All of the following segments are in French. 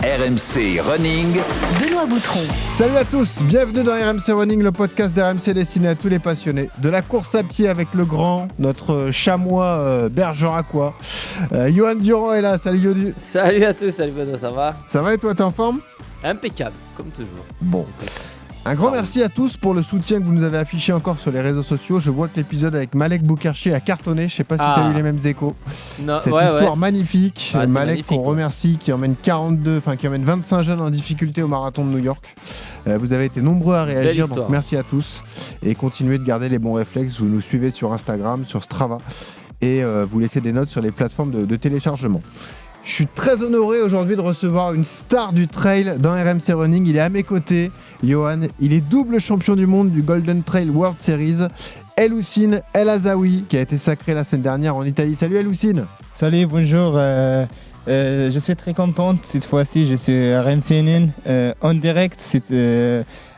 RMC Running. Benoît Boutron. Salut à tous, bienvenue dans RMC Running, le podcast d'RMC destiné à tous les passionnés de la course à pied avec le grand, notre chamois bergeracois. Johan Durand est là, salut Yodu. Salut à tous, salut Benoît, ça va ? Ça va et toi, t'es en forme ? Impeccable, comme toujours. Bon. Un grand merci à tous pour le soutien que vous nous avez affiché encore sur les réseaux sociaux. Je vois que l'épisode avec Malek Boukarchi a cartonné. Je sais pas si tu as eu les mêmes échos. Non, Cette histoire magnifique. Ouais, Malek magnifique, qu'on remercie, qui emmène 25 jeunes en difficulté au marathon de New York. Vous avez été nombreux à réagir, donc merci à tous. Et continuez de garder les bons réflexes. Vous nous suivez sur Instagram, sur Strava. Et vous laissez des notes sur les plateformes de téléchargement. Je suis très honoré aujourd'hui de recevoir une star du trail dans RMC Running. Il est à mes côtés, Johan. Il est double champion du monde du Golden Trail World Series. Eloucine El Azaoui, qui a été sacré la semaine dernière en Italie. Salut Eloucine. Salut, bonjour. Je suis très contente. Cette fois-ci, je suis à RMC Running en direct.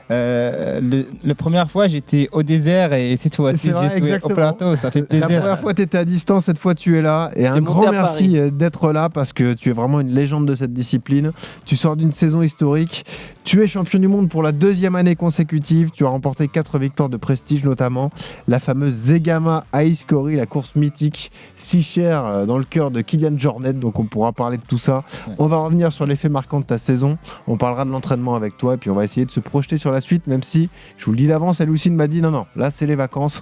La première fois, j'étais au désert et cette fois-ci, je suis au plateau. Ça fait plaisir. La première fois, tu étais à distance. Cette fois, tu es là. Et un grand merci d'être là parce que tu es vraiment une légende de cette discipline. Tu sors d'une saison historique. Tu es champion du monde pour la deuxième année consécutive. Tu as remporté 4 victoires de prestige, notamment la fameuse Zegama Ice Corrie, la course mythique, si chère dans le cœur de Kylian Jornet. Donc, on pourra parler de tout ça. Ouais. On va revenir sur l'effet marquant de ta saison. On parlera de l'entraînement avec toi. Et puis, on va essayer de se projeter sur la suite, même si, je vous le dis d'avance, Eloucine m'a dit non, là, c'est les vacances.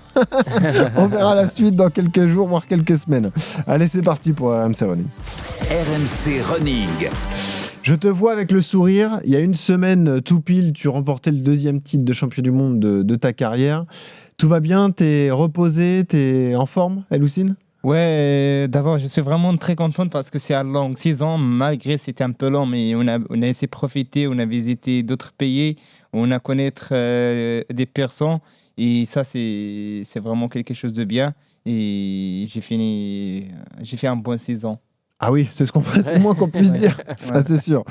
On verra la suite dans quelques jours, voire quelques semaines. Allez, c'est parti pour RMC Running. RMC Running. Je te vois avec le sourire. Il y a une semaine, tout pile, tu remportais le 2e titre de champion du monde de ta carrière. Tout va bien ? T'es reposé ? T'es en forme, Eloucine ? Ouais, d'abord, je suis vraiment très contente parce que c'est à longue saison, malgré c'était un peu long, mais on a essayé de profiter, on a visité d'autres pays, on a connaître des personnes, et ça, c'est vraiment quelque chose de bien. Et j'ai fait une bonne saison. Ah oui, c'est le moins qu'on puisse dire, ça c'est sûr.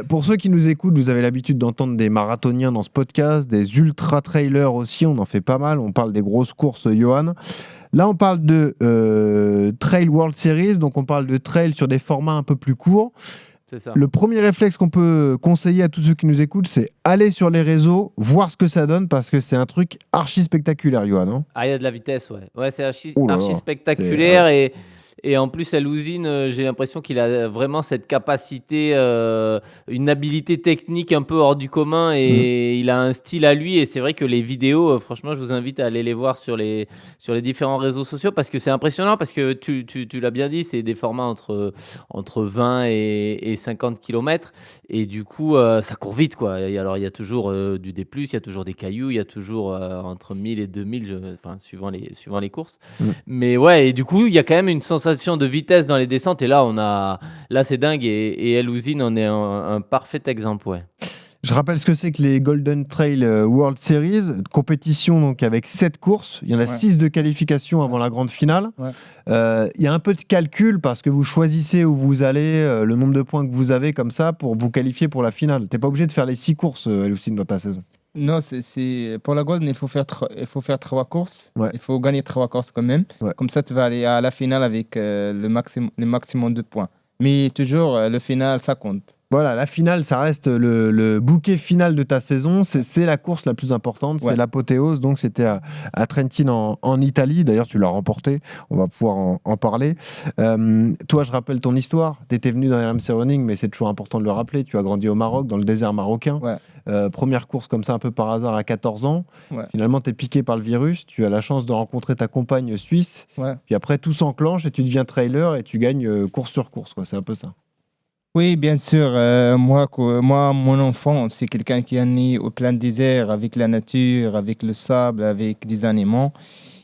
Pour ceux qui nous écoutent, vous avez l'habitude d'entendre des marathoniens dans ce podcast, des ultra-trailers aussi, on en fait pas mal, on parle des grosses courses, Johan. Là, on parle de Trail World Series, donc on parle de trail sur des formats un peu plus courts. C'est ça. Le premier réflexe qu'on peut conseiller à tous ceux qui nous écoutent, c'est aller sur les réseaux, voir ce que ça donne, parce que c'est un truc archi spectaculaire, Johan. Hein. Ah, il y a de la vitesse, ouais. Ouais, c'est archi spectaculaire et en plus, à l'usine, j'ai l'impression qu'il a vraiment cette capacité, une habileté technique un peu hors du commun et il a un style à lui. Et c'est vrai que les vidéos, franchement, je vous invite à aller les voir sur les différents réseaux sociaux parce que c'est impressionnant, parce que tu l'as bien dit, c'est des formats entre 20 et 50 km. Et du coup, ça court vite, quoi. Alors, il y a toujours du D+, il y a toujours des cailloux, il y a toujours entre 1000 et 2000, suivant les courses. Mais ouais, et du coup, il y a quand même une sensation de vitesse dans les descentes et là c'est dingue et Eloucine en est un parfait exemple, ouais. Je rappelle ce que c'est que les Golden Trail World Series, compétition donc avec 7 courses, il y en a 6 de qualification avant la grande finale. Il y a un peu de calcul parce que vous choisissez où vous allez, le nombre de points que vous avez comme ça pour vous qualifier pour la finale. T'es pas obligé de faire les 6 courses, Eloucine, dans ta saison. Non, c'est pour la Golden, il faut faire 3 courses. Ouais. Il faut gagner 3 courses quand même. Ouais. Comme ça, tu vas aller à la finale avec le maximum de points. Mais toujours, le final, ça compte. Voilà, la finale, ça reste le bouquet final de ta saison. C'est la course la plus importante, c'est l'apothéose. Donc, c'était à Trentin en Italie. D'ailleurs, tu l'as remporté. On va pouvoir en parler. Toi, je rappelle ton histoire. Tu étais venu dans RMC Running, mais c'est toujours important de le rappeler. Tu as grandi au Maroc, dans le désert marocain. Ouais. Première course comme ça, un peu par hasard, à 14 ans. Ouais. Finalement, tu es piqué par le virus. Tu as la chance de rencontrer ta compagne suisse. Ouais. Puis après, tout s'enclenche et tu deviens trailer et tu gagnes course sur course, quoi. C'est un peu ça. Oui, bien sûr. Moi, mon enfant, c'est quelqu'un qui est né au plein désert, avec la nature, avec le sable, avec des animaux.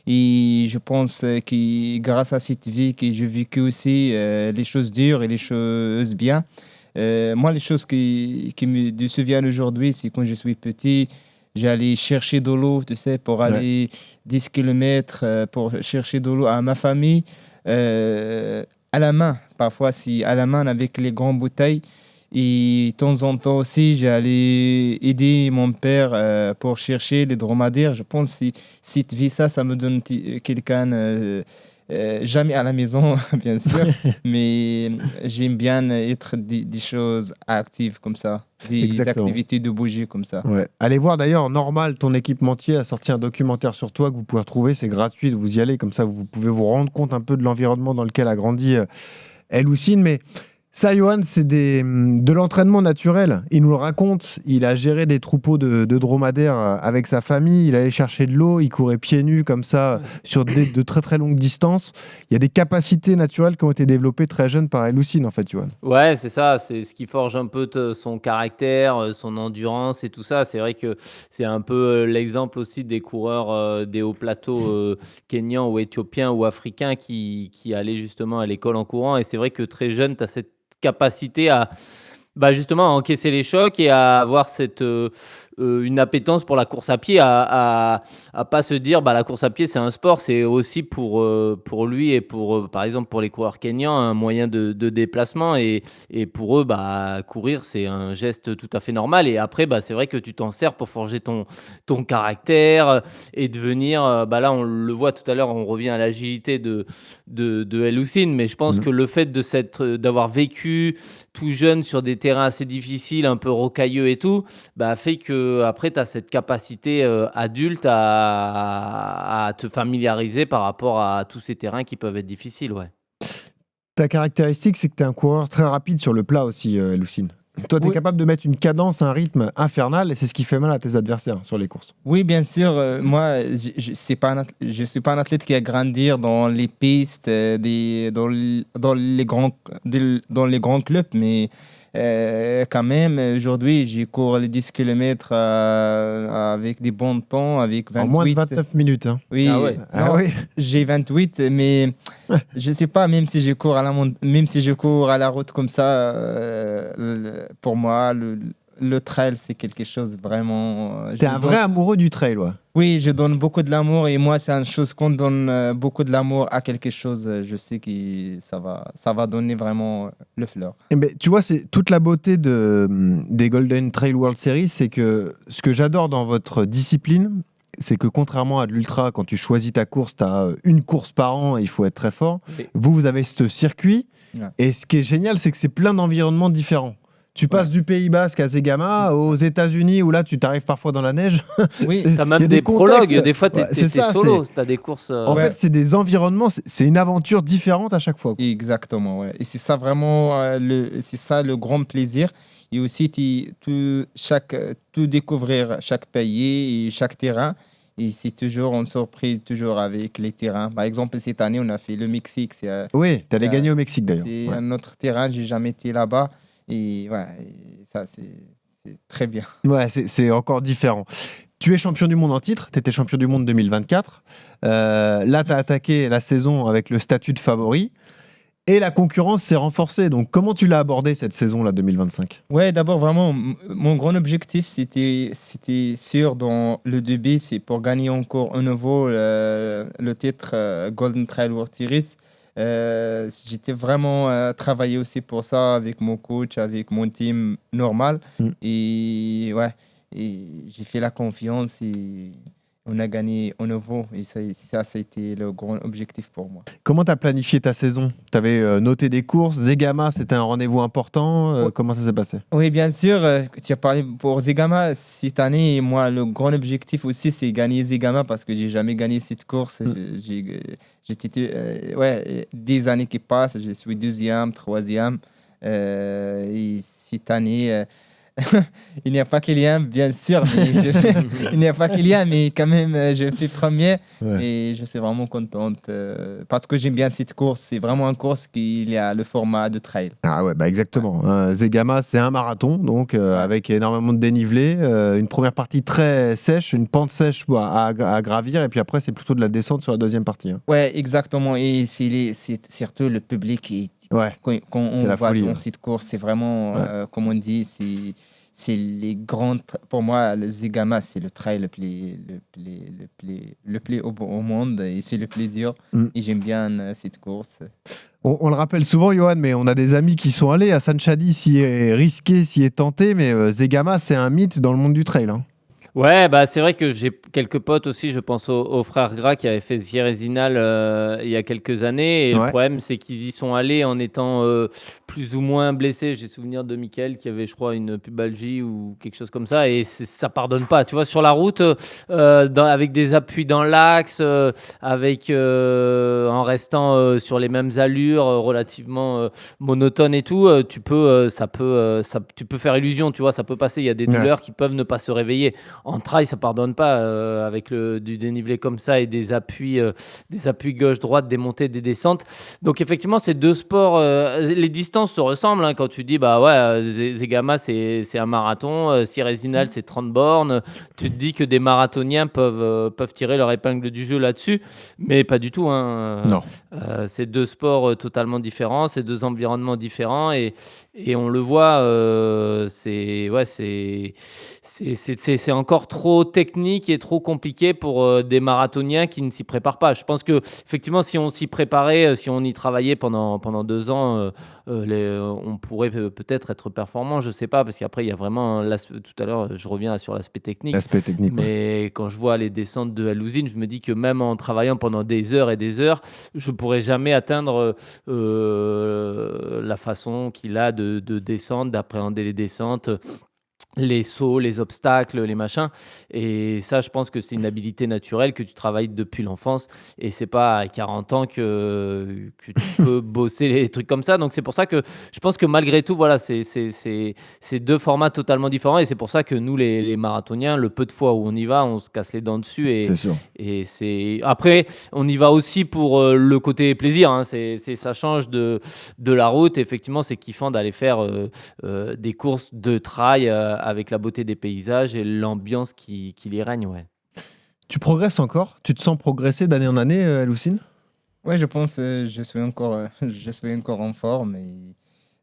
Et je pense que grâce à cette vie que j'ai vécu aussi, les choses dures et les choses bien. Moi, les choses qui me souviennent aujourd'hui, c'est quand je suis petit, j'allais chercher de l'eau, tu sais, pour aller 10 km pour chercher de l'eau à ma famille. À la main, parfois c'est à la main avec les grandes bouteilles et de temps en temps aussi j'allais aider mon père pour chercher les dromadaires. Je pense que cette vie ça me donne quelqu'un Jamais à la maison, bien sûr, mais j'aime bien être des choses actives comme ça, des activités de bouger comme ça. Ouais. Allez voir d'ailleurs, Normal, ton équipementier, a sorti un documentaire sur toi que vous pouvez retrouver, c'est gratuit, vous y allez, comme ça vous pouvez vous rendre compte un peu de l'environnement dans lequel a grandi Eloucine, mais ça, Johan, c'est de l'entraînement naturel. Il nous le raconte. Il a géré des troupeaux de dromadaires avec sa famille. Il allait chercher de l'eau. Il courait pieds nus comme ça sur de très très longues distances. Il y a des capacités naturelles qui ont été développées très jeunes par Eloucine, en fait, Johan. Ouais, c'est ça. C'est ce qui forge un peu son caractère, son endurance et tout ça. C'est vrai que c'est un peu l'exemple aussi des coureurs des hauts plateaux kenyans ou éthiopiens ou africains qui allaient justement à l'école en courant. Et c'est vrai que très jeune, tu as cette capacité à justement à encaisser les chocs et à avoir une appétence pour la course à pied, à pas se dire la course à pied c'est un sport, c'est aussi pour lui et pour par exemple pour les coureurs kenyans un moyen de déplacement et pour eux courir c'est un geste tout à fait normal et après c'est vrai que tu t'en sers pour forger ton caractère et devenir là on le voit tout à l'heure, on revient à l'agilité de Eloucine, mais je pense que le fait d'avoir vécu tout jeune sur des terrains assez difficiles, un peu rocailleux et tout, fait que après tu as cette capacité adulte à te familiariser par rapport à tous ces terrains qui peuvent être difficiles. Ouais. Ta caractéristique, c'est que tu es un coureur très rapide sur le plat aussi, Eloucine. Toi, tu es capable de mettre une cadence, un rythme infernal, et c'est ce qui fait mal à tes adversaires sur les courses. Oui, bien sûr. Moi, je ne suis pas un athlète qui a grandi dans les pistes, dans les grands clubs, mais quand même, aujourd'hui, je cours les 10 km avec des bons temps, avec 28. En moins de 29 minutes. Hein. Oui, oui. J'ai 28, mais je ne sais pas, même si je cours à la route comme ça, pour moi, le trail, c'est quelque chose vraiment... T'es un vrai amoureux du trail, ouais. Oui, je donne beaucoup de l'amour et moi, c'est une chose qu'on donne beaucoup de l'amour à quelque chose. Je sais que ça va donner vraiment le fleur. Mais tu vois, c'est toute la beauté des Golden Trail World Series, c'est que ce que j'adore dans votre discipline, c'est que contrairement à de l'ultra, quand tu choisis ta course, tu as une course par an et il faut être très fort. Oui. Vous avez ce circuit. Ouais. Et ce qui est génial, c'est que c'est plein d'environnements différents. Tu passes du Pays Basque à Zegama aux États-Unis où là tu t'arrives parfois dans la neige. Oui, tu as même des prologues, des fois tu es solo, tu as des courses. En fait, c'est des environnements, c'est une aventure différente à chaque fois. Exactement, ouais. Et c'est ça vraiment le grand plaisir. Et aussi, tout découvrir chaque pays et chaque terrain. Et c'est toujours une surprise, toujours avec les terrains. Par exemple, cette année, on a fait le Mexique. Oui, tu allais gagner au Mexique d'ailleurs. C'est un autre terrain, j'ai jamais été là-bas. Et ça, c'est très bien. Ouais, c'est encore différent. Tu es champion du monde en titre, tu étais champion du monde 2024. Là, tu as attaqué la saison avec le statut de favori. Et la concurrence s'est renforcée. Donc, comment tu l'as abordé cette saison-là 2025 ? Ouais, d'abord, vraiment, mon grand objectif, c'était sûr dans le début, c'est pour gagner encore un nouveau le titre Golden Trail World Series. J'étais vraiment travaillé aussi pour ça avec mon coach, avec mon team normal. Et j'ai fait la confiance et on a gagné au nouveau. Et ça a été le grand objectif pour moi. Comment tu as planifié ta saison ? Tu avais noté des courses. Zegama, c'était un rendez-vous important. Comment ça s'est passé ? Oui, bien sûr. Tu as parlé pour Zegama cette année. Moi, le grand objectif aussi, c'est gagner Zegama parce que j'ai jamais gagné cette course. J'étais des années qui passent. Je suis 2e, 3e. Et cette année... il n'y a pas Kylian, bien sûr, mais il n'y a pas Kylian, mais quand même, je fais premier et je suis vraiment contente parce que j'aime bien cette course. C'est vraiment une course qui a le format de trail. Ah ouais, exactement. Zegama, c'est un marathon, donc avec énormément de dénivelé, une première partie très sèche, une pente sèche à gravir, et puis après, c'est plutôt de la descente sur la deuxième partie. Hein. Ouais, exactement. Et c'est surtout le public qui... Quand on voit dans cette course, c'est vraiment, comme on dit, c'est les grands... Pour moi, le Zegama, c'est le trail le plus au monde et c'est le plus dur. Et j'aime bien cette course. On le rappelle souvent, Johan, mais on a des amis qui sont allés à Sanchadi, s'y est risqué, s'y est tenté, mais Zegama, c'est un mythe dans le monde du trail. Hein. Ouais, bah, c'est vrai que j'ai quelques potes aussi, je pense aux frères Gras qui avaient fait Sierre-et-Zinal, il y a quelques années et le Ouais. problème, c'est qu'ils y sont allés en étant, plus ou moins blessés. J'ai souvenir de Mickaël qui avait, je crois, une pubalgie ou quelque chose comme ça et ça pardonne pas. Tu vois? Sur la route, avec des appuis dans l'axe, en restant, sur les mêmes allures, relativement, monotones et tout, tu peux faire illusion, tu vois? Ça peut passer. Il y a des Ouais. douleurs qui peuvent ne pas se réveiller. En trail, ça pardonne pas avec du dénivelé comme ça et des appuis gauche-droite, des montées, des descentes. Donc effectivement, ces deux sports, les distances se ressemblent hein, quand tu dis bah ouais, Zegama c'est un marathon, Sierre-et-Zinal c'est 30 bornes. Tu te dis que des marathoniens peuvent tirer leur épingle du jeu là-dessus, mais pas du tout. Hein. Non. C'est deux sports totalement différents, c'est deux environnements différents et on le voit, c'est encore trop technique et trop compliqué pour des marathoniens qui ne s'y préparent pas. Je pense que effectivement, si on s'y préparait, si on y travaillait pendant 2 ans, on pourrait peut-être être performant. Je sais pas, parce qu'après il y a vraiment tout à l'heure, je reviens sur l'aspect technique. L'aspect technique. Ouais. Mais quand je vois les descentes de Alouzine, je me dis que même en travaillant pendant des heures et des heures, je pourrais jamais atteindre la façon qu'il a de descendre, d'appréhender les descentes, les sauts, les obstacles, les machins. Et ça, je pense que c'est une habilité naturelle que tu travailles depuis l'enfance. Et c'est pas à 40 ans que tu peux bosser les trucs comme ça. Donc c'est pour ça que je pense que malgré tout, voilà, c'est deux formats totalement différents. Et c'est pour ça que nous, les marathoniens, le peu de fois où on y va, on se casse les dents dessus. C'est sûr. Après, on y va aussi pour le côté plaisir. Hein. Ça change de la route. Effectivement, c'est kiffant d'aller faire des courses de trail avec la beauté des paysages et l'ambiance qui y règne, ouais. Tu progresses encore? Tu te sens progresser d'année en année, Lucine? Ouais, je pense je suis encore, je suis encore en forme.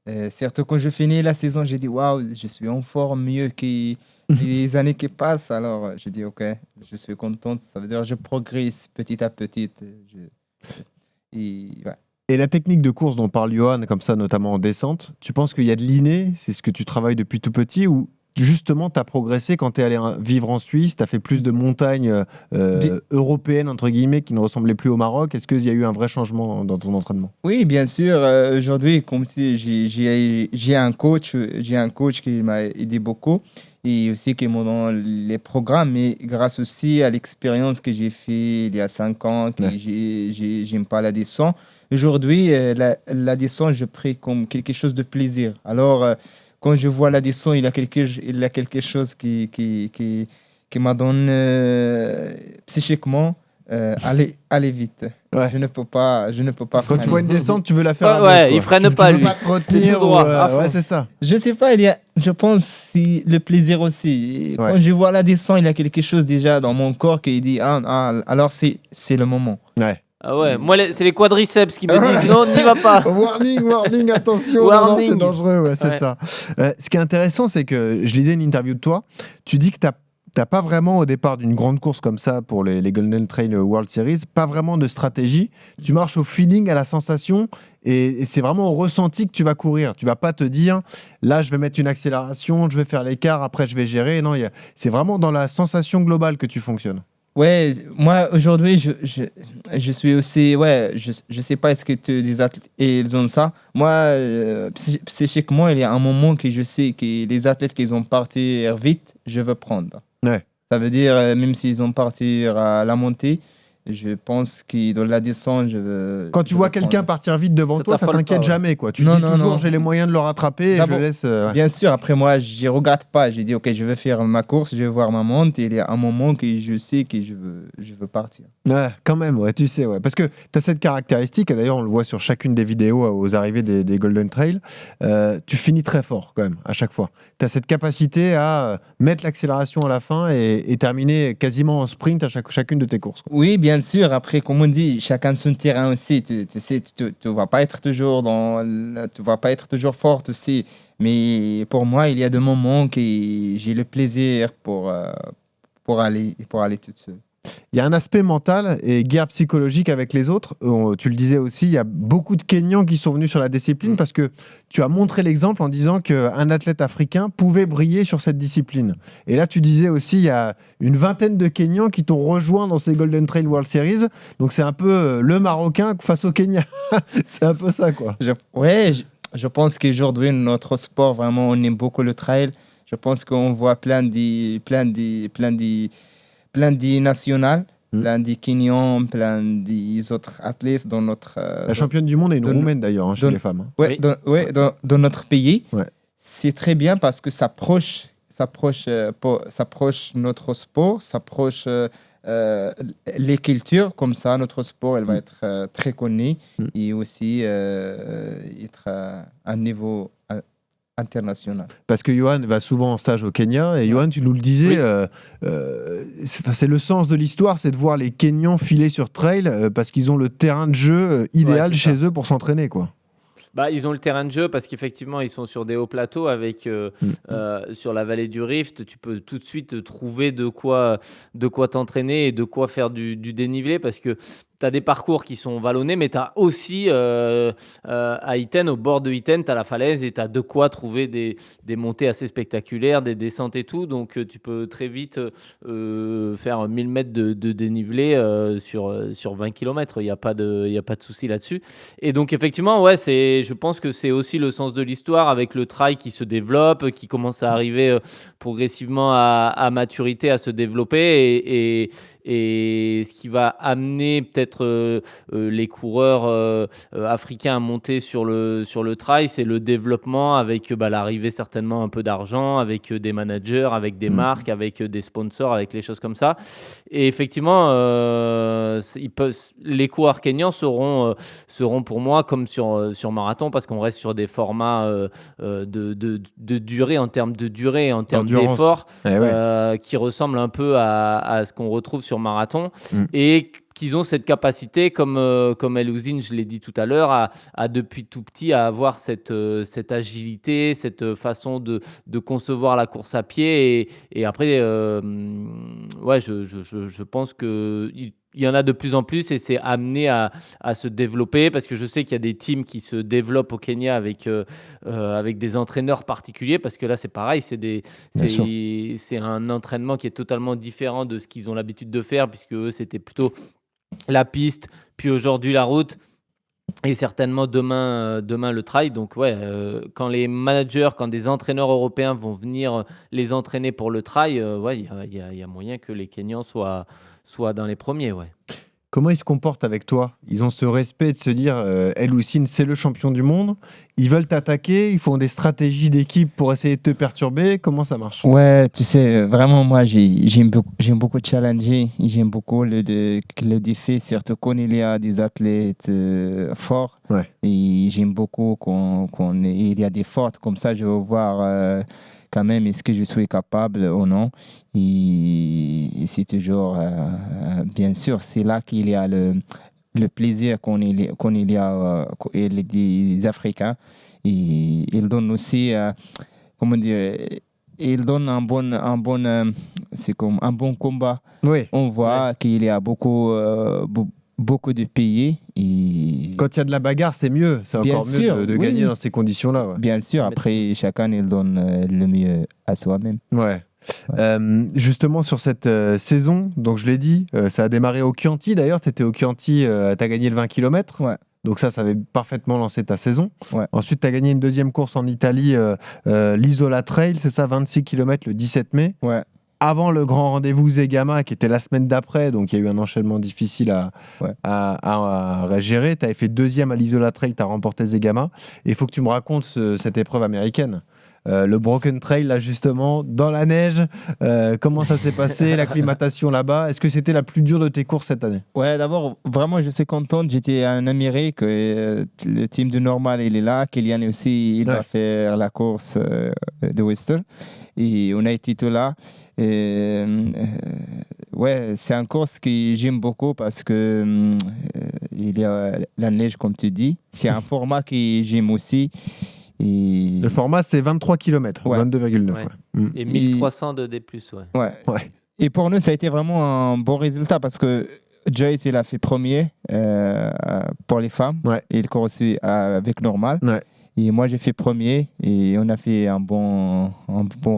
Et, surtout quand je finis la saison, j'ai dit waouh, je suis en forme mieux que les années qui passent. Alors, j'ai dit ok, je suis contente. Ça veut dire que je progresse petit à petit. Ouais. Et la technique de course dont parle Johan, comme ça, notamment en descente, tu penses qu'il y a de l'inné? C'est ce que tu travailles depuis tout petit ou justement tu as progressé quand tu es allé vivre en Suisse, tu as fait plus de montagnes européennes, entre guillemets, qui ne ressemblaient plus au Maroc? Est-ce qu'il y a eu un vrai changement dans ton entraînement? Oui, bien sûr. Aujourd'hui, comme si j'ai un coach qui m'a aidé beaucoup et aussi qui m'a donné les programmes, mais grâce aussi à l'expérience que j'ai fait il y a 5 ans, que Ouais. j'aime pas la descente. Aujourd'hui, la descente, je prends comme quelque chose de plaisir. Alors, quand je vois la descente, il y a quelque chose qui m'a donné psychiquement aller vite. Ouais. Je ne peux pas Quand freiner. tu vois une descente, tu veux la faire à bloc, Ouais, quoi. il freine Tu pas, veux lui. pas te retenir. C'est tout droit, à fond. Ouais, c'est ça. Je sais pas, je pense si le plaisir aussi. Ouais. Quand je vois la descente, il y a quelque chose déjà dans mon corps qui dit alors c'est le moment. Ouais. Ah ouais, moi, c'est les quadriceps qui me disent non, n'y va pas. Warning, attention, non, Warning. c'est dangereux, ouais, c'est Ouais. ça. Ce qui est intéressant, c'est que je lisais une interview de toi, tu dis que t'as pas vraiment au départ d'une grande course comme ça pour les Golden Trail World Series, pas vraiment de stratégie, tu marches au feeling, à la sensation, et c'est vraiment au ressenti que tu vas courir. Tu vas pas te dire, là je vais mettre une accélération, je vais faire l'écart, après je vais gérer. Non, c'est vraiment dans la sensation globale que tu fonctionnes. Ouais, moi aujourd'hui, je suis aussi, ouais, je sais pas est-ce que les athlètes ils ont ça. Moi, psychiquement, il y a un moment que je sais que les athlètes qui ont partir vite, je veux prendre. Ouais. Ça veut dire, même s'ils ont partir à la montée, je pense que dans la descente, Quand tu vois quelqu'un partir vite devant toi, ça t'affole t'inquiète pas, ouais. jamais, quoi. Tu Non, te dis non, toujours, non. j'ai les moyens de le rattraper et je le D'abord, laisse. Ouais. bien sûr, après moi, je regarde pas. J'ai dit, ok, je vais faire ma course, je vais voir ma montre. Et il y a un moment que je sais que je veux partir. Ouais, quand même, ouais, tu sais, ouais. Parce que tu as cette caractéristique, et d'ailleurs on le voit sur chacune des vidéos aux arrivées des Golden Trail, tu finis très fort quand même, à chaque fois. Tu as cette capacité à mettre l'accélération à la fin et terminer quasiment en sprint à chacune de tes courses, quoi. Oui, bien sûr. Après, comme on dit, chacun son terrain aussi. Tu sais, tu vas pas être toujours tu vas pas être toujours forte aussi. Mais pour moi, il y a des moments que j'ai le plaisir pour aller toute seule. Il y a un aspect mental et guerre psychologique avec les autres. Tu le disais aussi, il y a beaucoup de Kenyans qui sont venus sur la discipline parce que tu as montré l'exemple en disant qu'un athlète africain pouvait briller sur cette discipline. Et là, tu disais aussi, il y a une vingtaine de Kenyans qui t'ont rejoint dans ces Golden Trail World Series. Donc, c'est un peu le Marocain face au Kenya. C'est un peu ça, quoi. Je pense qu'aujourd'hui, notre sport, vraiment, on aime beaucoup le trail. Je pense qu'on voit plein de nationales, plein de Kenyans, plein des autres athlètes dans notre... La championne du monde est une Roumaine d'ailleurs, chez les femmes. Dans notre pays. Ouais. C'est très bien parce que ça approche notre sport, ça approche les cultures. Comme ça, notre sport, elle va être très connue et aussi être à un niveau international. Parce que Johan va souvent en stage au Kenya et Johan, tu nous le disais, c'est le sens de l'histoire, c'est de voir les Kenyans filer sur trail parce qu'ils ont le terrain de jeu idéal chez eux pour s'entraîner, quoi. Ils ont le terrain de jeu parce qu'effectivement, ils sont sur des hauts plateaux avec sur la vallée du Rift. Tu peux tout de suite trouver de quoi t'entraîner et de quoi faire du dénivelé parce que tu as des parcours qui sont vallonnés, mais tu as aussi à Iten, au bord de Iten, tu as la falaise et tu as de quoi trouver des montées assez spectaculaires, des descentes et tout. Donc, tu peux très vite faire 1000 mètres de dénivelé sur 20 km. Il n'y a pas de souci là-dessus. Et donc, effectivement, je pense que c'est aussi le sens de l'histoire avec le trail qui se développe, qui commence à arriver progressivement à maturité, à se développer et ce qui va amener peut-être les coureurs africains à monter sur le trail, c'est le développement avec l'arrivée certainement un peu d'argent, avec des managers, avec des marques, avec des sponsors, avec les choses comme ça. Et effectivement, les coureurs kenyans seront pour moi comme sur marathon parce qu'on reste sur des formats de durée en termes de durée, en termes d'effort qui ressemblent un peu à ce qu'on retrouve sur marathon et qu'ils ont cette capacité, comme Elouzine, je l'ai dit tout à l'heure, à depuis tout petit à avoir cette agilité, cette façon de concevoir la course à pied. Et après, je pense qu'il y en a de plus en plus et c'est amené à se développer parce que je sais qu'il y a des teams qui se développent au Kenya avec des entraîneurs particuliers parce que là, c'est pareil, c'est un entraînement qui est totalement différent de ce qu'ils ont l'habitude de faire puisque eux, c'était plutôt la piste, puis aujourd'hui la route et certainement demain le trail. Donc quand les managers, quand des entraîneurs européens vont venir les entraîner pour le trail, il y a moyen que les Kenyans soient dans les premiers. Comment ils se comportent avec toi? Ils ont ce respect de se dire Elouzine, c'est le champion du monde. Ils veulent t'attaquer, ils font des stratégies d'équipe pour essayer de te perturber. Comment ça marche? Ouais, tu sais, vraiment, moi, j'aime beaucoup challenger. J'aime beaucoup le défi, surtout quand il y a des athlètes forts. Ouais. Et j'aime beaucoup quand il y a des fortes. Comme ça, je veux voir quand même est-ce que je suis capable ou non. Et c'est toujours, bien sûr, c'est là qu'il y a le plaisir qu'on il y a des Africains. Et ils donnent aussi, comment dire, ils donnent un bon c'est comme un bon combat. Oui. On voit qu'il y a beaucoup de pays. Et quand il y a de la bagarre, c'est mieux. C'est encore mieux de gagner dans ces conditions-là. Ouais. Bien sûr. Après, chacun il donne le mieux à soi-même. Ouais. Justement sur cette saison, donc je l'ai dit, ça a démarré au Chianti. D'ailleurs, tu étais au Chianti, tu as gagné le 20 km. Ouais. Donc ça avait parfaitement lancé ta saison. Ouais. Ensuite, tu as gagné une deuxième course en Italie, l'Isola Trail, c'est ça, 26 km le 17 mai. Ouais. Avant le grand rendez-vous Zegama, qui était la semaine d'après, donc il y a eu un enchaînement difficile à gérer. Tu avais fait deuxième à l'Isola Trail, tu as remporté Zegama. Et il faut que tu me racontes cette épreuve américaine. Le Broken Trail, là, justement, dans la neige. Comment ça s'est passé, l'acclimatation là-bas? Est-ce que c'était la plus dure de tes courses cette année? Ouais, d'abord, vraiment, je suis contente. J'étais en Amérique. Le team de Normal, il est là. Kylian aussi, il va faire la course de Western. Et on a été tout là. C'est une course que j'aime beaucoup parce que il y a la neige, comme tu dis. C'est un format que j'aime aussi. Le format, c'est 23 km, 22,9. Ouais. Et 1300 de D+. Ouais. Et pour nous, ça a été vraiment un bon résultat parce que Joyce, il a fait premier pour les femmes. Ouais. Et il court aussi avec normal. Ouais. Et moi, j'ai fait premier et on a fait un bon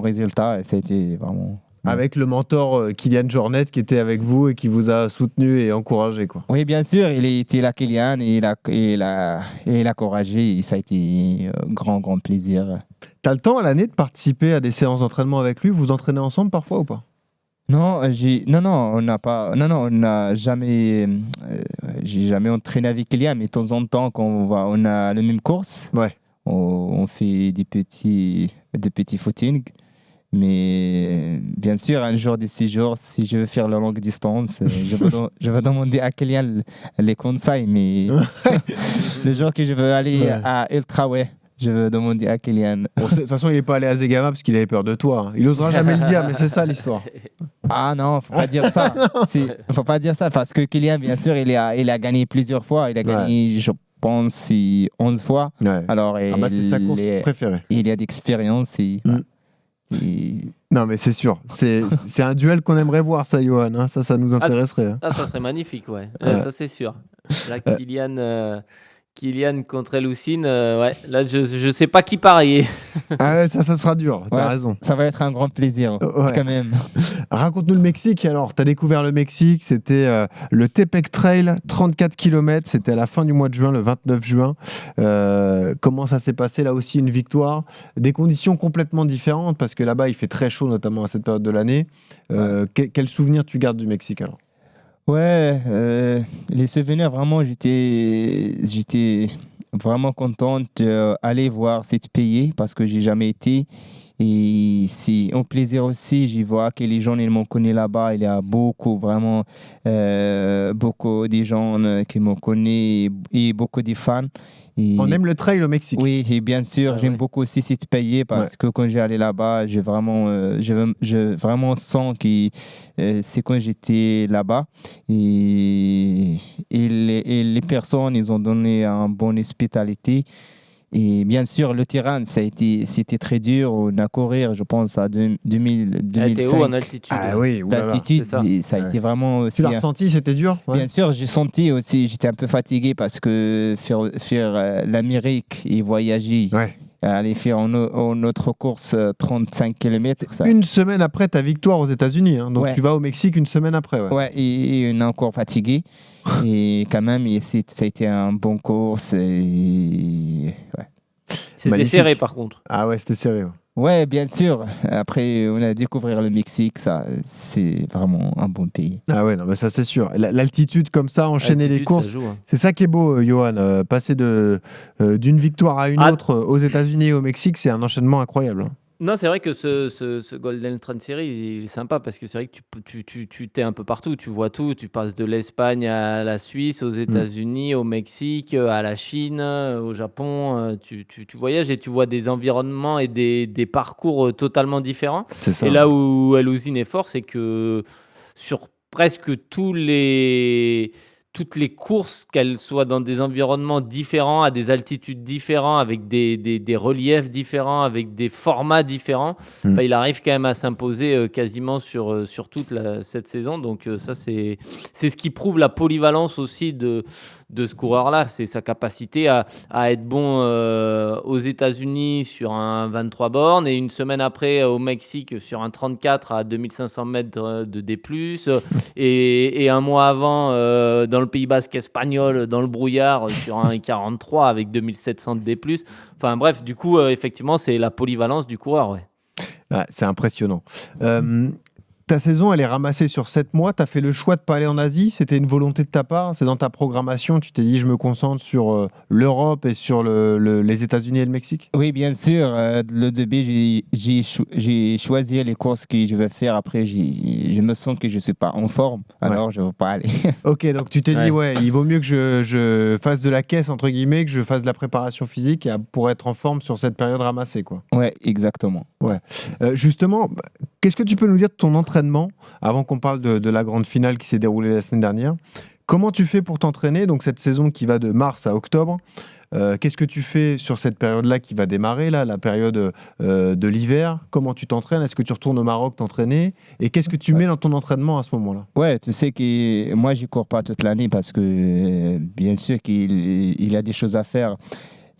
résultat. Et ça a été vraiment... Avec le mentor Kylian Jornet qui était avec vous et qui vous a soutenu et encouragé, quoi. Oui, bien sûr, il était là, Kylian, et il a encouragé. Et ça a été grand plaisir. T'as le temps à l'année de participer à des séances d'entraînement avec lui? Vous vous entraînez ensemble parfois ou pas? Non, on n'a jamais, j'ai jamais entraîné avec Kylian, mais de temps en temps, quand on a la même course, ouais. on fait des petits footings. Mais bien sûr, un jour de 6 jours, si je veux faire la longue distance, je vais demander à Kylian les conseils. Mais le jour que je veux aller à Ultra, je vais demander à Kylian. Bon, de toute façon, il n'est pas allé à Zegama parce qu'il avait peur de toi. Il n'osera jamais le dire, mais c'est ça l'histoire. Ah non, faut pas dire ça. Faut pas dire ça parce que Kylian, bien sûr, il a gagné plusieurs fois. Il a gagné, je pense, 11 fois. Ouais. Alors, c'est sa course préférée. Il a d'expérience. Non, mais c'est sûr. C'est un duel qu'on aimerait voir, ça, Johan. Hein. Ça nous intéresserait. Ça serait magnifique, ouais. Ça, c'est sûr. Là, Kylian contre Eloucine, là, je sais pas qui parier. Ça sera dur, t'as raison. Ça va être un grand plaisir, quand même. Raconte-nous le Mexique, alors. T'as découvert le Mexique, c'était le Tepec Trail, 34 km, c'était à la fin du mois de juin, le 29 juin. Comment ça s'est passé? Là aussi, une victoire. Des conditions complètement différentes, parce que là-bas, il fait très chaud, notamment à cette période de l'année. Quel souvenir tu gardes du Mexique, alors? Ouais, les souvenirs, vraiment, j'étais vraiment content d'aller voir cet pays parce que j'ai jamais été. Et c'est un plaisir aussi, j'y vois que les gens, ils m'ont connu là-bas. Il y a beaucoup, vraiment, beaucoup de gens qui m'ont connu et beaucoup de fans. On aime le trail au Mexique. Oui, et bien sûr, j'aime beaucoup aussi ce pays parce que quand j'ai allé là-bas, j'ai vraiment, je vraiment sens que c'est quand j'étais là-bas. Et les personnes, ils ont donné une bonne hospitalité. Et bien sûr, le terrain, c'était très dur. On a couru, je pense, à 2005. Elle était haut en altitude. Ah oui, d'altitude, ça a été vraiment aussi... Tu l'as ressenti, c'était dur? Bien sûr, j'ai senti aussi, j'étais un peu fatigué parce que faire l'Amérique et voyager, aller faire une autre course 35 km. Une semaine après ta victoire aux États-Unis, hein, donc tu vas au Mexique une semaine après. Ouais, et on est encore fatigué. Et quand même, ça a été un bon course. C'était serré par contre. Ah ouais, c'était serré. Ouais, bien sûr. Après, on a découvert le Mexique, ça, c'est vraiment un bon pays. Ah ouais, non, mais ça c'est sûr. L'altitude comme ça, enchaîner les courses, c'est ça qui est beau, Johan. Passer d'une victoire à une autre aux États-Unis et au Mexique, c'est un enchaînement incroyable. Non, c'est vrai que ce Golden Trend Series, il est sympa parce que c'est vrai que tu t'es un peu partout, tu vois tout, tu passes de l'Espagne à la Suisse, aux États-Unis, au Mexique, à la Chine, au Japon, tu voyages et tu vois des environnements et des parcours totalement différents. C'est ça. Et là où Elouzine est fort, c'est que sur presque toutes les courses, qu'elles soient dans des environnements différents, à des altitudes différentes, avec des reliefs différents, avec des formats différents, il arrive quand même à s'imposer quasiment sur toute cette saison. Donc ça, c'est ce qui prouve la polyvalence aussi de ce coureur-là. C'est sa capacité à être bon aux États-Unis sur un 23 bornes et une semaine après au Mexique sur un 34 à 2500 mètres de D+, et un mois avant dans le Pays Basque espagnol, dans le brouillard, sur un 43 avec 2700 de D+. Enfin bref, du coup, effectivement, c'est la polyvalence du coureur. Ouais. Ah, c'est impressionnant. Ta saison, elle est ramassée sur 7 mois. Tu as fait le choix de ne pas aller en Asie. C'était une volonté de ta part. C'est dans ta programmation. Tu t'es dit, je me concentre sur l'Europe et sur les États-Unis et le Mexique? Oui, bien sûr. Le début, j'ai choisi les courses que je vais faire. Après, je me sens que je ne suis pas en forme. Alors, je ne veux pas aller. Ok, donc tu t'es dit, il vaut mieux que je fasse de la caisse, entre guillemets, que je fasse de la préparation physique pour être en forme sur cette période ramassée, quoi. Ouais, exactement. Ouais. Justement, qu'est-ce que tu peux nous dire de ton entraînement avant qu'on parle de la grande finale qui s'est déroulée la semaine dernière? Comment tu fais pour t'entraîner? Donc cette saison qui va de mars à octobre, qu'est-ce que tu fais sur cette période-là qui va démarrer, là, la période de l'hiver? Comment tu t'entraînes? Est-ce que tu retournes au Maroc t'entraîner? Et qu'est-ce que tu mets dans ton entraînement à ce moment-là? Ouais, tu sais que moi, je cours pas toute l'année parce que, bien sûr, qu'il y a des choses à faire.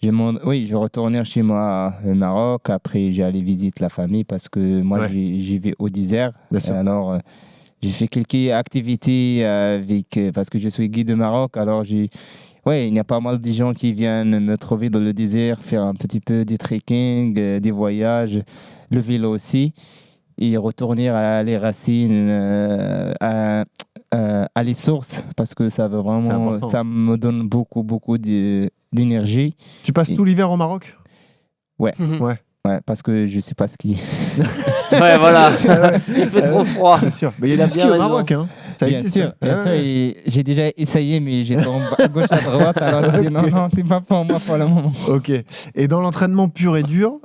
Oui, je retournais chez moi au Maroc. Après, j'ai allé visiter la famille parce que moi, j'y vais au désert. Alors, j'ai fait quelques activités parce que je suis guide de Maroc. Alors, il y a pas mal de gens qui viennent me trouver dans le désert, faire un petit peu des trekking, des voyages, le vélo aussi, et retourner à les racines, à les sources, parce que ça me donne beaucoup, beaucoup d'énergie. Tu passes tout l'hiver au Maroc? Ouais. Ouais, parce que je sais pas skier. Ouais, voilà. Il fait trop froid. C'est sûr. Mais il y a du ski au Maroc, hein. Ça bien existe. Sûr, bien sûr. J'ai déjà essayé, mais j'étais à gauche, à droite. Alors j'ai dit non, c'est pas pour moi pour le moment. Ok. Et dans l'entraînement pur et dur,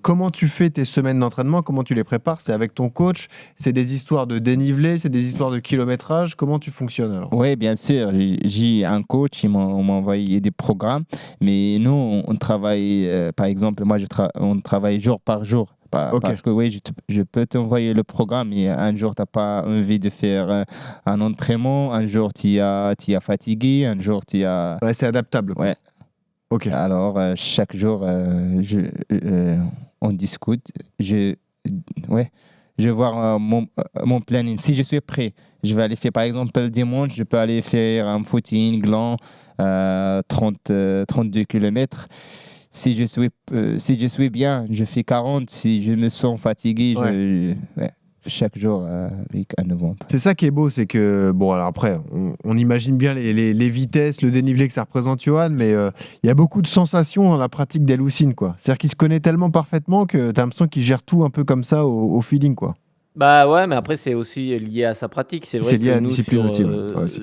comment tu fais tes semaines d'entraînement? Comment tu les prépares? C'est avec ton coach? C'est des histoires de dénivelé? C'est des histoires de kilométrage? Comment tu fonctionnes alors? Oui, bien sûr. J'ai un coach, on m'a envoyé des programmes. Mais nous, on travaille, par exemple, on travaille jour par jour. Parce que oui, je peux t'envoyer le programme, mais un jour, tu n'as pas envie de faire un entraînement, un jour, tu es fatigué, un jour, tu as... Ouais, c'est adaptable. Ouais. Ok. Alors, chaque jour, on discute. Je vois mon planning. Si je suis prêt, je vais aller faire, par exemple, le dimanche, je peux aller faire un footing lent, 32 km. Si je suis bien, je fais 40. Si je me sens fatigué, chaque jour avec un ventre. C'est ça qui est beau, c'est que, bon, alors après, on imagine bien les vitesses, le dénivelé que ça représente, Johan, mais il y a beaucoup de sensations dans la pratique d'El-Houssine, quoi. C'est-à-dire qu'il se connaît tellement parfaitement que tu as l'impression qu'il gère tout un peu comme ça au feeling, quoi. Bah ouais, mais après, c'est aussi lié à sa pratique. C'est vrai lié à que la nous, discipline aussi,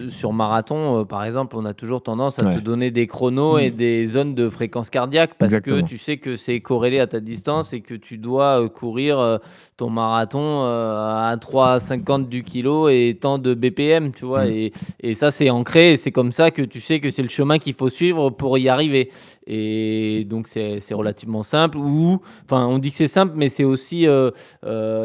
sur marathon, par exemple, on a toujours tendance à te donner des chronos et des zones de fréquence cardiaque parce que tu sais que c'est corrélé à ta distance et que tu dois courir ton marathon à 3,50 du kilo et tant de BPM, tu vois. Et ça, c'est ancré et c'est comme ça que tu sais que c'est le chemin qu'il faut suivre pour y arriver. Et donc, c'est relativement simple. Enfin, on dit que c'est simple, mais c'est aussi,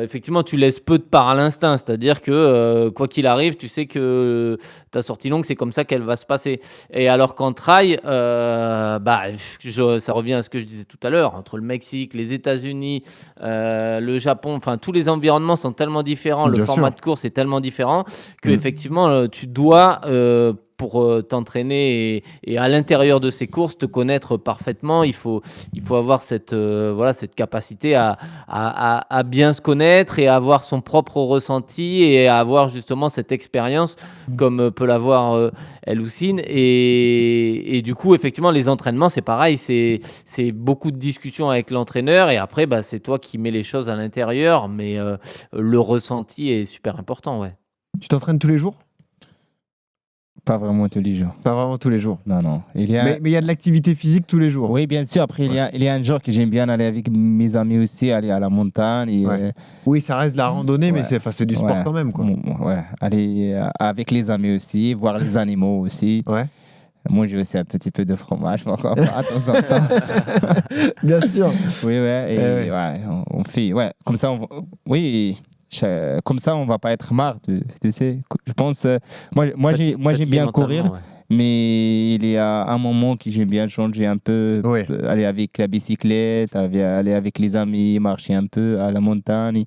effectivement, tu laisses peu de part à l'instinct, c'est-à-dire que quoi qu'il arrive, tu sais que ta sortie longue, c'est comme ça qu'elle va se passer. Et alors qu'en trail, ça revient à ce que je disais tout à l'heure, entre le Mexique, les États-Unis, le Japon, enfin tous les environnements sont tellement différents, le format de course est tellement différent que effectivement, tu dois pour t'entraîner et à l'intérieur de ces courses te connaître parfaitement. Il faut avoir cette capacité à bien se connaître et à avoir son propre ressenti et à avoir justement cette expérience comme peut l'avoir El-Houssine. Et du coup, effectivement, les entraînements, c'est pareil, c'est beaucoup de discussions avec l'entraîneur et après, c'est toi qui mets les choses à l'intérieur, mais le ressenti est super important, ouais. Tu t'entraînes tous les jours? Pas vraiment tous les jours. Pas vraiment tous les jours. Non. Mais il y a de l'activité physique tous les jours. Oui, bien sûr. Après, il y a un jour que j'aime bien aller avec mes amis aussi, aller à la montagne. Et, oui, ça reste de la randonnée, mais c'est du sport quand même, quoi. Ouais, aller avec les amis aussi, voir les animaux aussi. Ouais. Moi, j'ai aussi un petit peu de fromage, pourquoi pas, de temps en temps. Bien sûr. Oui, on fait, comme ça, comme ça, on va pas être marre, tu sais. Je pense, moi j'aime bien courir, mais il y a un moment que j'aime bien changer un peu, aller avec la bicyclette, aller avec les amis, marcher un peu à la montagne.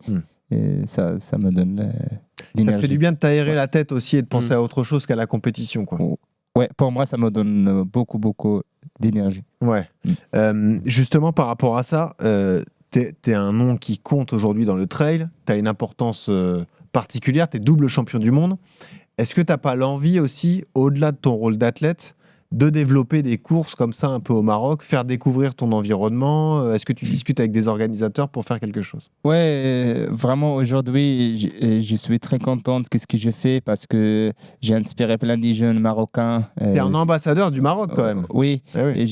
Et ça me donne l'énergie. Ça te fait du bien de t'aérer la tête aussi et de penser à autre chose qu'à la compétition, quoi. Ouais, pour moi, ça me donne beaucoup, beaucoup d'énergie. Ouais. Justement, par rapport à ça, t'es un nom qui compte aujourd'hui dans le trail, t'as une importance particulière, t'es double champion du monde. Est-ce que t'as pas l'envie aussi, au-delà de ton rôle d'athlète, de développer des courses comme ça un peu au Maroc, faire découvrir ton environnement? Est-ce que tu discutes avec des organisateurs pour faire quelque chose? Ouais, vraiment aujourd'hui, je suis très contente de ce que je fais parce que j'ai inspiré plein de jeunes Marocains. T'es un ambassadeur du Maroc quand même. Oui,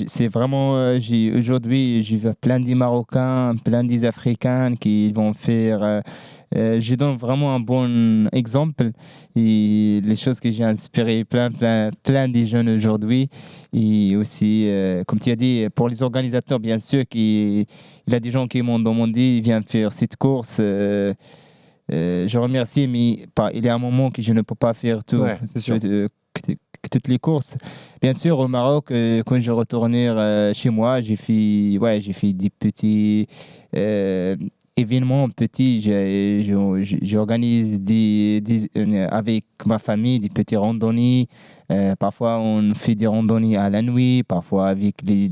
c'est vraiment, aujourd'hui, je vois plein de Marocains, plein d'Africains qui vont faire je donne vraiment un bon exemple et les choses que j'ai inspiré plein des jeunes aujourd'hui. Et aussi, comme tu as dit, pour les organisateurs, bien sûr, il y a des gens qui m'ont demandé, viens faire cette course. Je remercie, mais il y a un moment que je ne peux pas faire tout, toutes les courses. Bien sûr, au Maroc, quand je retournais chez moi, j'ai fait des petits événements petits. J'organise avec ma famille des petits randonnées. Parfois, on fait des randonnées à la nuit, parfois avec les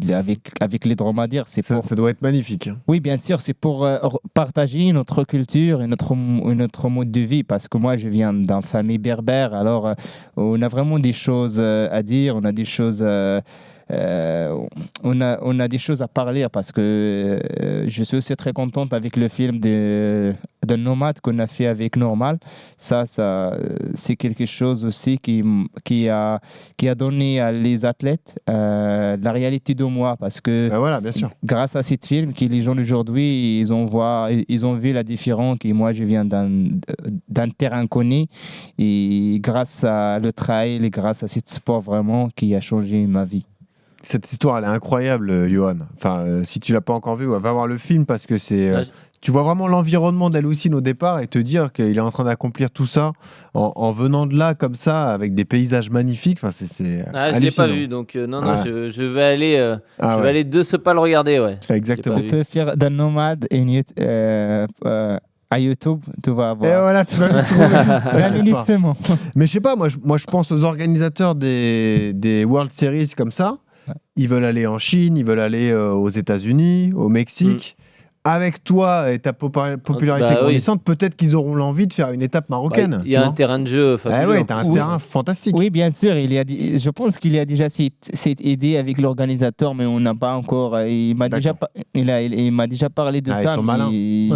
dromadaires. Ça doit être magnifique. Hein. Oui, bien sûr, c'est pour partager notre culture et notre mode de vie. Parce que moi, je viens d'une famille berbère, alors on a vraiment des choses à dire, on a des choses... on a des choses à parler parce que je suis aussi très contente avec le film de Nomade qu'on a fait avec Normal. Ça c'est quelque chose aussi qui a donné à les athlètes la réalité de moi parce que voilà, bien sûr. Grâce à ce film que les gens d'aujourd'hui ils ont vu la différence que moi je viens d'un terrain connu et grâce à le trail et grâce à ce sport vraiment qui a changé ma vie. Cette histoire, elle est incroyable, Johan. Enfin, si tu l'as pas encore vu, va voir le film parce que c'est. Tu vois vraiment l'environnement d'Aloucine au départ et te dire qu'il est en train d'accomplir tout ça en venant de là comme ça avec des paysages magnifiques. Enfin, c'est je l'ai pas vu, donc non, je vais aller. Je vais aller de ce pas le regarder, ouais. Exactement. Tu peux faire d'un nomade à YouTube, tu vas voir. Et voilà, tu vas le trouver. 20 minutes, c'est bon. Mais je sais pas, moi je pense aux organisateurs des World Series comme ça. Ils veulent aller en Chine, ils veulent aller aux États-Unis, au Mexique. Avec toi et ta popularité grandissante, peut-être qu'ils auront l'envie de faire une étape marocaine. Il y a un terrain de jeu fabuleux. Tu as un terrain fantastique. Oui, bien sûr. Je pense qu'il y a déjà cette idée avec l'organisateur, mais on n'a pas encore. Il m'a déjà parlé de ça. Ils sont malins. Il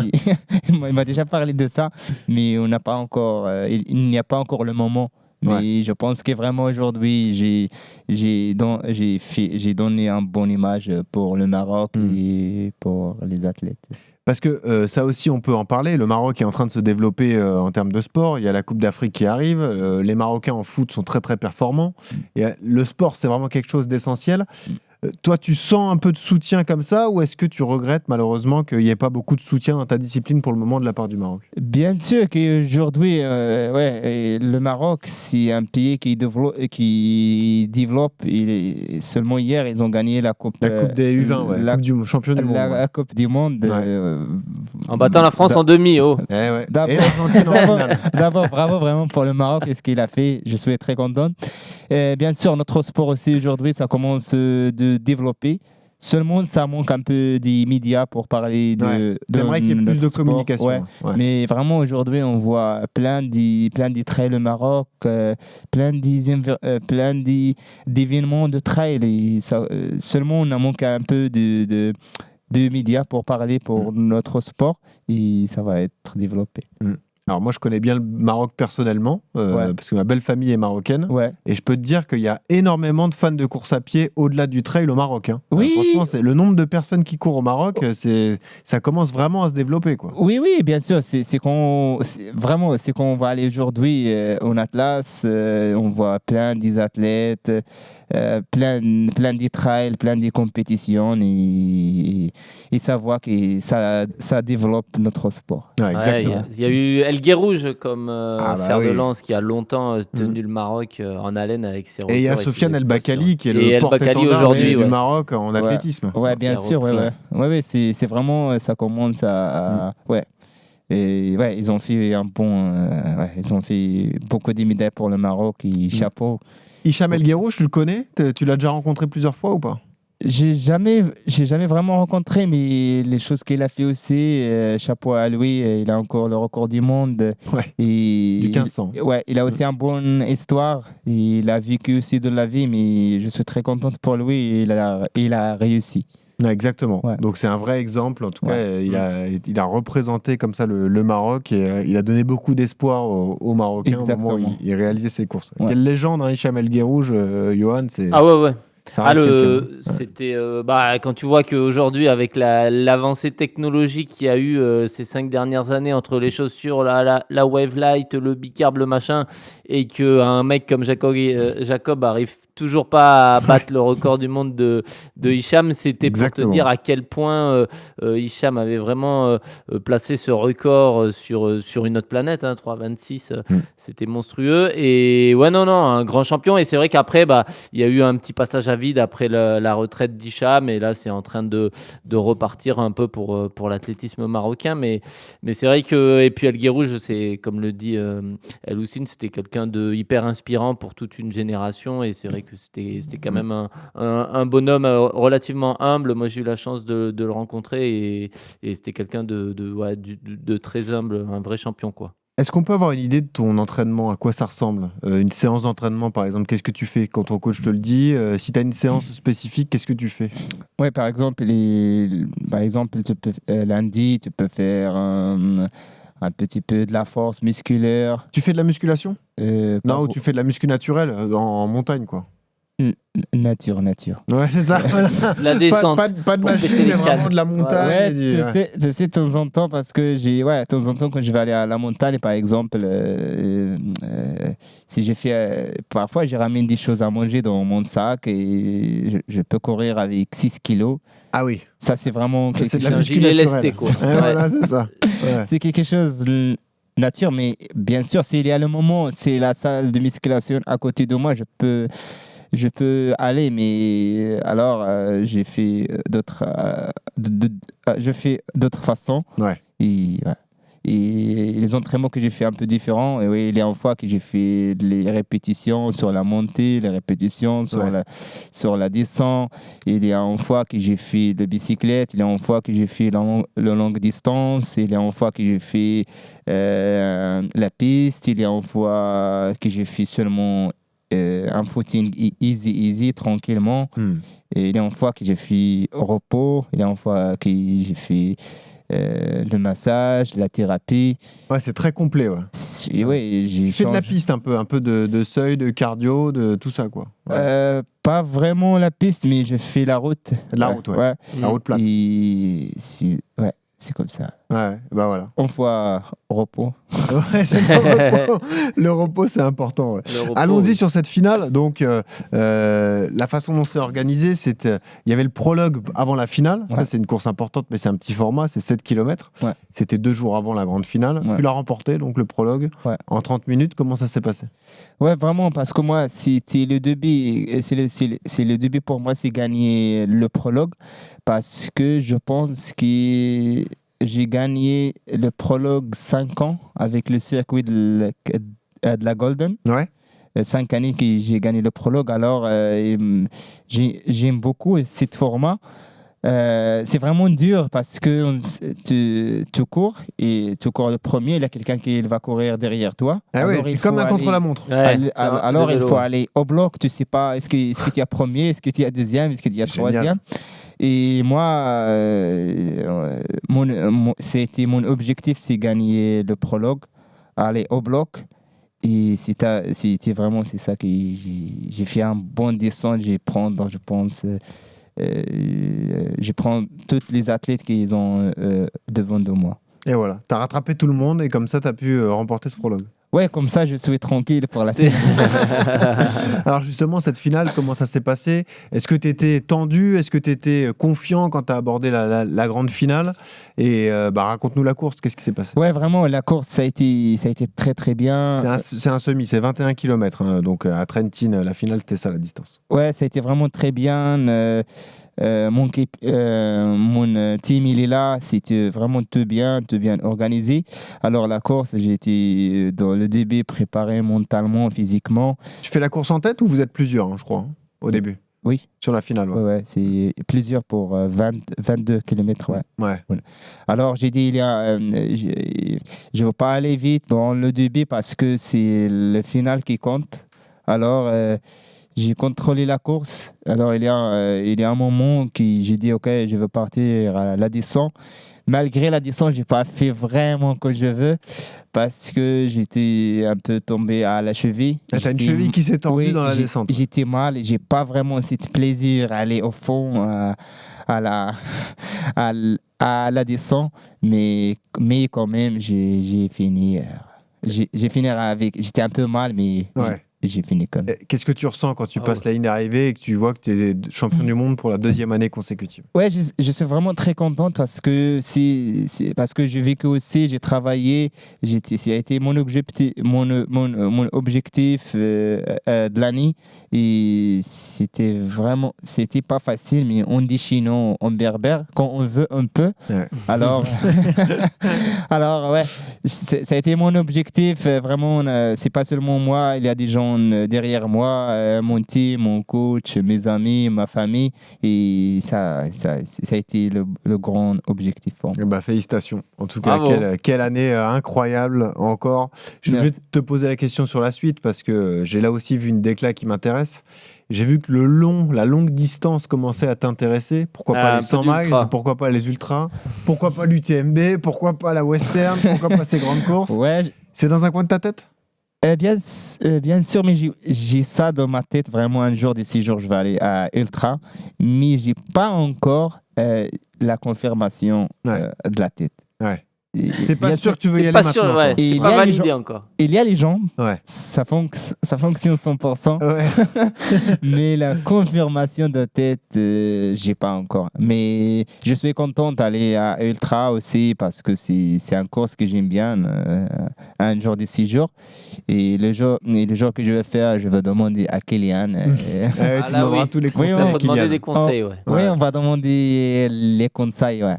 m'a déjà parlé de ça, mais on n'a pas encore. Il n'y a pas encore le moment. Mais je pense que vraiment aujourd'hui, j'ai donné une bonne image pour le Maroc et pour les athlètes. Parce que ça aussi, on peut en parler. Le Maroc est en train de se développer en termes de sport. Il y a la Coupe d'Afrique qui arrive. Les Marocains en foot sont très, très performants. Et, le sport, c'est vraiment quelque chose d'essentiel. Toi, tu sens un peu de soutien comme ça ou est-ce que tu regrettes malheureusement qu'il n'y ait pas beaucoup de soutien dans ta discipline pour le moment de la part du Maroc ? Bien sûr qu'aujourd'hui, le Maroc, c'est un pays qui développe. Seulement hier, ils ont gagné la Coupe des U20, la Coupe du champion du monde. La Coupe du monde. En battant la France en demi. Et l'Argentine en finale. D'abord, bravo vraiment pour le Maroc et ce qu'il a fait. Je suis très content. Bien sûr, notre sport aussi aujourd'hui, ça commence de développer. Seulement, ça manque un peu des médias pour parler de J'aimerais qu'il y ait plus de communication. Mais vraiment, aujourd'hui, on voit plein de trails au Maroc, plein d'événements de trail. Et seulement, on a manqué un peu de médias pour parler pour notre sport et ça va être développé. Alors moi je connais bien le Maroc personnellement parce que ma belle famille est marocaine et je peux te dire qu'il y a énormément de fans de course à pied au-delà du trail au Maroc. Franchement, c'est le nombre de personnes qui courent au Maroc, ça commence vraiment à se développer, quoi. Oui, bien sûr. C'est quand on va aller aujourd'hui en Atlas, on voit plein des athlètes, plein de trails, plein de compétitions et ça voit que ça développe notre sport. Exactement. Il y a eu El Guérouge comme fer de lance qui a longtemps tenu le Maroc en haleine avec ses records. Et il y a Sofiane El Bakkali qui est le porte-étendard du Maroc en athlétisme. Ouais, bien sûr. Ouais, c'est vraiment, ça commence à Et ils ont fait ils ont fait beaucoup de médailles pour le Maroc et chapeau. Hicham El Guérouge, tu le connais ? Tu l'as déjà rencontré plusieurs fois ou pas ? J'ai jamais vraiment rencontré, mais les choses qu'il a fait aussi, chapeau à lui, il a encore le record du monde. Du 1500. Il a aussi une bonne histoire. Il a vécu aussi de la vie, mais je suis très contente pour lui et il a réussi. Exactement. Donc c'est un vrai exemple. En tout cas, il a représenté comme ça le Maroc et il a donné beaucoup d'espoir aux Marocains au moment où il réalisait ses courses. Quelle légende, Hicham El Guérouge, Johan. Ah ouais. C'était quand tu vois qu'aujourd'hui, avec l'avancée technologique qu'il y a eu ces 5 dernières années entre les chaussures, la Wavelight, le bicarb, le machin, et qu'un mec comme Jacob arrive toujours pas à battre le record du monde de Hicham, c'était pour te dire à quel point Hicham avait vraiment placé ce record sur une autre planète, 3,26, c'était monstrueux. Et ouais, non, un grand champion. Et c'est vrai qu'après, il y a eu un petit passage à vide après la retraite d'Hicham, et là c'est en train de repartir un peu pour l'athlétisme marocain, mais c'est vrai que, et puis El Guerrouj, c'est comme le dit El Houssine, c'était quelqu'un de hyper inspirant pour toute une génération, et c'est vrai que c'était quand même un bonhomme relativement humble. Moi j'ai eu la chance de le rencontrer, et c'était quelqu'un de très humble, un vrai champion, quoi. Est-ce qu'on peut avoir une idée de ton entraînement? À quoi ça ressemble? Une séance d'entraînement, par exemple, qu'est-ce que tu fais quand ton coach te le dit? Si tu as une séance spécifique, qu'est-ce que tu fais? Ouais, par exemple, lundi, tu peux faire un petit peu de la force musculaire. Tu fais de la musculation? Non, ou tu fais de la muscu naturelle en montagne, quoi. Nature. Ouais, c'est ça. La descente. Pas de machine, mais vraiment de la montagne. Je sais de temps en temps, parce que de temps en temps, quand je vais aller à la montagne, par exemple, si j'ai fait, parfois, je ramène des choses à manger dans mon sac, et je peux courir avec 6 kilos. Ah oui. Ça, c'est vraiment quelque chose. C'est un gilet lesté, quoi. Voilà, c'est ça. Ouais. C'est quelque chose nature, mais bien sûr, s'il y a le moment, c'est la salle de musculation à côté de moi, je peux aller, mais alors j'ai fait d'autres façons. Ouais. Et les entraînements que j'ai fait un peu différents. Et oui, il y a une fois que j'ai fait les répétitions sur la montée, les répétitions sur la descente. Il y a une fois que j'ai fait de bicyclette. Il y a une fois que j'ai fait la longue distance. Il y a une fois que j'ai fait la piste. Il y a une fois que j'ai fait seulement un footing easy, tranquillement. Et il y a une fois que j'ai fait repos. Il y a une fois que j'ai fait le massage, la thérapie. Ouais, c'est très complet, ouais. J'ai fait de la piste un peu de seuil, de cardio, de tout ça, quoi. Ouais. Pas vraiment la piste, mais je fais la route. La route, ouais. La route plate. C'est comme ça. Ouais, voilà. On voit repos. Ouais, c'est le repos. Le repos, c'est important. Ouais. Allons-y sur cette finale. Donc, la façon dont c'est organisé, il y avait le prologue avant la finale. Ouais. Ça, c'est une course importante, mais c'est un petit format, c'est 7 km. Ouais. C'était 2 jours avant la grande finale. Ouais. Tu l'as remporté, donc le prologue, en 30 minutes. Comment ça s'est passé? Ouais, vraiment, parce que moi, c'est le début pour moi, c'est gagner le prologue, parce que je pense que j'ai gagné le prologue 5 ans avec le circuit de la Golden. Ouais. 5 années que j'ai gagné le prologue. Alors, j'aime beaucoup ce format. C'est vraiment dur parce que tu cours le premier, il y a quelqu'un qui va courir derrière toi. Ah oui, c'est comme un contre-la-montre. Alors, il faut aller au bloc. Tu ne sais pas, est-ce que tu as premier, est-ce que tu as deuxième, est-ce que tu as troisième. Et moi, c'était mon objectif, c'est gagner le prologue, aller au bloc. Et c'était vraiment ça que j'ai fait un bon descente. Je prends tous les athlètes qu'ils ont devant de moi. Et voilà, tu as rattrapé tout le monde et comme ça, tu as pu remporter ce prologue. Ouais, comme ça, je suis tranquille pour la finale. Alors justement, cette finale, comment ça s'est passé? Est-ce que tu étais tendu? Est-ce que tu étais confiant quand tu as abordé la grande finale? Et raconte-nous la course, qu'est-ce qui s'est passé? Ouais, vraiment, la course, ça a été très très bien. C'est un semi, c'est 21 km, donc à Trentin, la finale, c'était ça la distance. Ouais, ça a été vraiment très bien. Mon team il est là, c'était vraiment tout bien organisé. Alors la course, j'ai été dans le début préparé mentalement, physiquement. Tu fais la course en tête ou vous êtes plusieurs, je crois, au début? Oui. Sur la finale, ouais, c'est plusieurs pour 22 km. Ouais. Alors j'ai dit, je ne veux pas aller vite dans le début parce que c'est le final qui compte. Alors j'ai contrôlé la course. Alors, il y a un moment où j'ai dit, OK, je veux partir à la descente. malgré la descente, j'ai pas fait vraiment comme je veux parce que j'étais un peu tombé à la cheville. T'as une cheville qui s'est tordue dans la descente. J'étais mal et j'ai pas vraiment cet plaisir à aller au fond à la descente, mais quand même j'ai fini. J'ai fini avec. J'étais un peu mal, mais j'ai fini comme. Qu'est-ce que tu ressens quand tu passes la ligne d'arrivée et que tu vois que tu es champion du monde pour la 2e année consécutive? Ouais, je suis vraiment très contente parce que parce que j'ai vécu aussi, j'ai travaillé, ça a été mon objectif, mon objectif de l'année, et c'était pas facile, mais on dit chinois en berbère, quand on veut on peut. Ouais. Alors ouais, ça a été mon objectif, vraiment. C'est pas seulement moi, il y a des gens derrière moi, mon team, mon coach, mes amis, ma famille, et ça a été le grand objectif pour moi. Félicitations. En tout cas, quelle année incroyable encore. Je vais te poser la question sur la suite parce que j'ai là aussi vu une déclat qui m'intéresse. J'ai vu que la longue distance commençait à t'intéresser. Pourquoi pas les 100 miles, pourquoi pas les ultras, pourquoi pas l'UTMB, pourquoi pas la Western, pourquoi pas ces grandes courses. Ouais. C'est dans un coin de ta tête? Bien sûr, mais j'ai ça dans ma tête. Vraiment, un jour, d'ici jours, je vais aller à Ultra. Mais je n'ai pas encore la confirmation de la tête. Ouais. T'es pas sûr que tu veux y aller maintenant. Ouais, c'est pas validé encore. Il y a les jambes, ça fonctionne 100%. Ouais. Mais la confirmation de tête, j'ai pas encore. Mais je suis content d'aller à Ultra aussi parce que c'est un course que j'aime bien, un jour des 6 jours. Et le jour que je vais faire, je vais demander à Kylian. Tu demanderas tous les conseils. Oui, on va demander des conseils. Oui, on va demander les conseils. Ouais.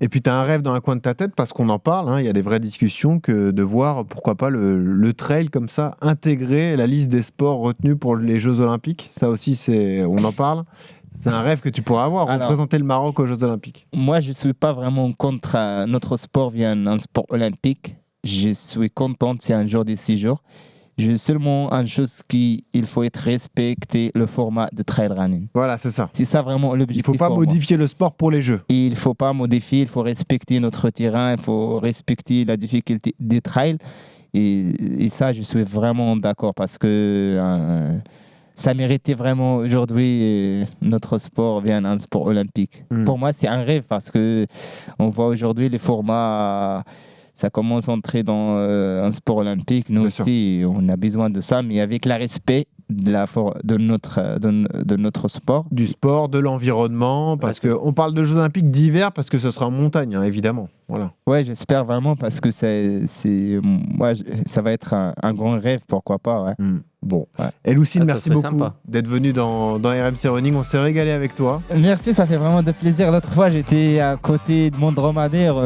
Et puis, tu as un rêve dans un coin de ta tête parce qu'on en parle. Il y a des vraies discussions que de voir, pourquoi pas, le trail comme ça, intégrer la liste des sports retenus pour les Jeux Olympiques. Ça aussi, on en parle. C'est un rêve que tu pourras avoir, représenter le Maroc aux Jeux Olympiques. Moi, je ne suis pas vraiment contre notre sport vient un sport olympique. Je suis contente, c'est un jour des 6 jours. J'ai seulement une chose il faut respecter le format de trail running. Voilà, c'est ça. C'est ça vraiment l'objectif. Il ne faut pas modifier le sport pour les Jeux. Il ne faut pas modifier, il faut respecter notre terrain, il faut respecter la difficulté des trails. Et ça, je suis vraiment d'accord parce que ça méritait vraiment aujourd'hui notre sport vient un sport olympique. Pour moi, c'est un rêve parce qu'on voit aujourd'hui les formats. Ça commence à entrer dans un sport olympique. Nous aussi, on a besoin de ça, mais avec le respect de notre sport. Du sport, de l'environnement, parce qu'on parle de Jeux Olympiques d'hiver, parce que ce sera en montagne, évidemment. Voilà. Ouais, j'espère vraiment, parce que ça va être un grand rêve, pourquoi pas. Ouais. Bon. Et Lucine, merci beaucoup d'être venue dans RMC Running. On s'est régalé avec toi. Merci, ça fait vraiment de plaisir. L'autre fois, j'étais à côté de mon dromadaire.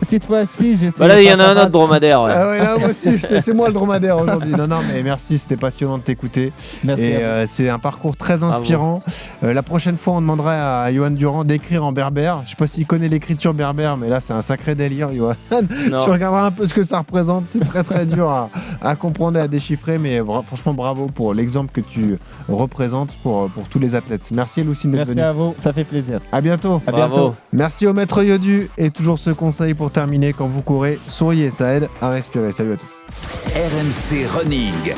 Cette fois-ci, je suis. Voilà, il y en a un autre dromadaire. Ouais. Là, moi aussi, c'est moi le dromadaire aujourd'hui. Non, mais merci, c'était passionnant de t'écouter. Merci. Et c'est un parcours très inspirant. La prochaine fois, on demandera à Johan Durand d'écrire en berbère. Je ne sais pas s'il connaît l'écriture berbère, mais là, c'est un sacré délire, Johan. Tu regarderas un peu ce que ça représente. C'est très, très dur à comprendre et à déchiffrer, mais franchement bravo pour l'exemple que tu représentes pour tous les athlètes. Merci Lucine d'être venue. Merci à vous, ça fait plaisir. À bientôt. À bientôt. Merci au maître Yodu et toujours ce conseil pour terminer, quand vous courez, souriez, ça aide à respirer. Salut à tous. RMC Running.